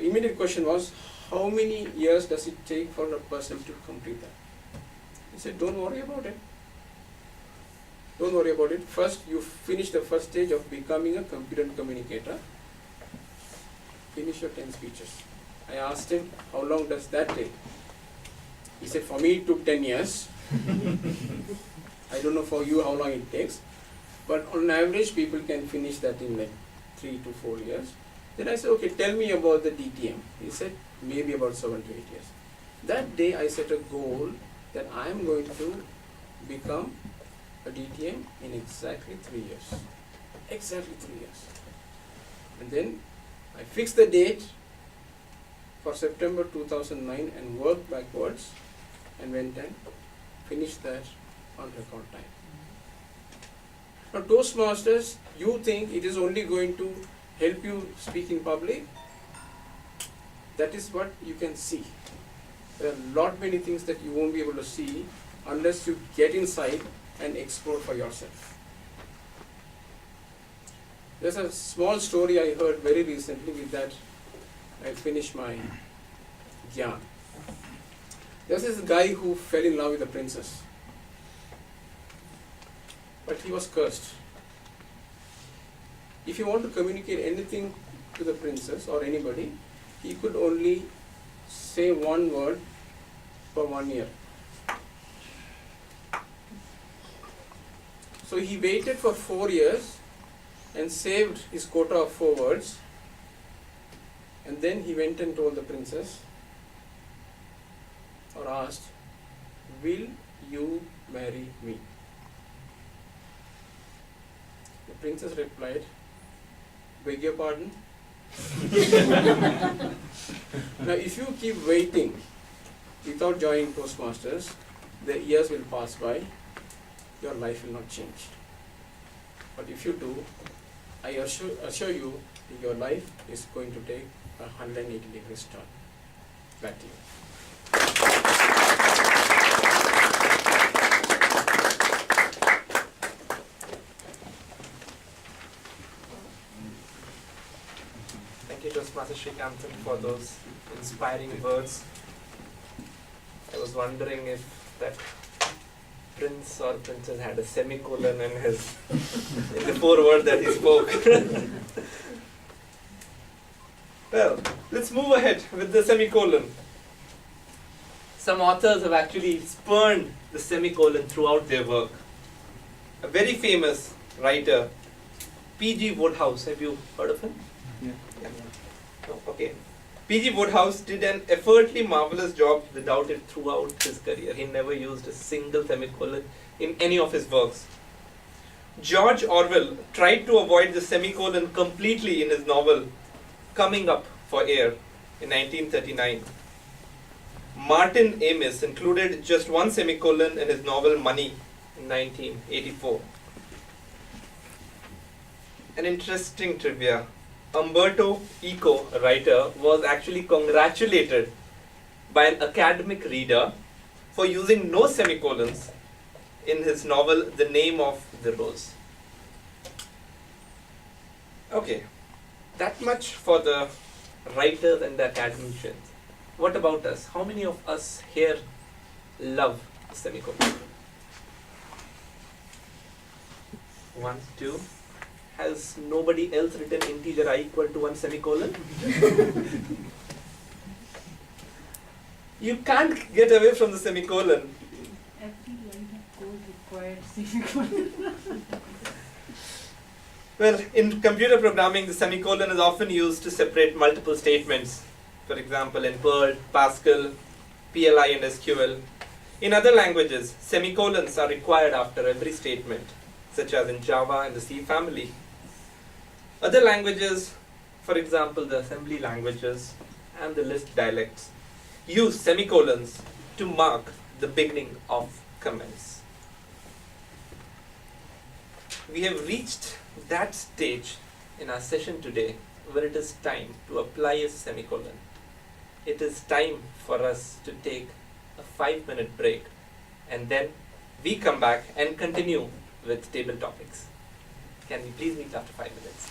immediate question was, how many years does it take for a person to complete that? He said, don't worry about it. Don't worry about it. First, you finish the first stage of becoming a competent communicator. Finish your 10 speeches. I asked him, how long does that take? He said, for me it took 10 years. I don't know for you how long it takes. But on average, people can finish that in like 3 to 4 years. Then I said, okay, tell me about the DTM. He said, maybe about 7 to 8 years. That day I set a goal that I am going to become a DTM in exactly 3 years. Exactly 3 years. And then I fixed the date for September 2009 and worked backwards and went and finished that on record time. Now Toastmasters, you think it is only going to help you speak in public? That is what you can see. There are many things that you won't be able to see unless you get inside and explore for yourself. There's a small story I heard very recently. With that, I finished my Gyan. There's this guy who fell in love with a princess, but he was cursed. If you want to communicate anything to the princess or anybody, he could only say one word for 1 year. So he waited for 4 years and saved his quota of 4 words, and then he went and told the princess, or asked, will you marry me? The princess replied, beg your pardon? Now if you keep waiting without joining Toastmasters, the years will pass by, your life will not change. But if you do, I assure you that your life is going to take a 180 degrees turn. Back to you. Thank you, Toastmaster Srikanthan, for those inspiring words. I was wondering if that prince or princess had a semicolon in the 4 words that he spoke. Well, let's move ahead with the semicolon. Some authors have actually spurned the semicolon throughout their work. A very famous writer, P.G. Wodehouse, have you heard of him? Yeah. No? Okay. P.G. Wodehouse did an effortlessly marvelous job without it throughout his career. He never used a single semicolon in any of his works. George Orwell tried to avoid the semicolon completely in his novel Coming Up for Air in 1939. Martin Amis included just 1 semicolon in his novel Money in 1984. An interesting trivia. Umberto Eco, a writer, was actually congratulated by an academic reader for using no semicolons in his novel The Name of the Rose. Okay, that much for the writers and the academicians. What about us? How many of us here love the semicolon? 1, 2. Has nobody else written integer I equal to 1 semicolon? You can't get away from the semicolon. Every line of code requires semicolon. Well, in computer programming, the semicolon is often used to separate multiple statements. For example, in Perl, Pascal, PLI and SQL. In other languages, semicolons are required after every statement, such as in Java and the C family. Other languages, for example, the assembly languages and the Lisp dialects, use semicolons to mark the beginning of comments. We have reached that stage in our session today where it is time to apply a semicolon. It is time for us to take a 5-minute break, and then we come back and continue with table topics. Can we please meet after 5 minutes?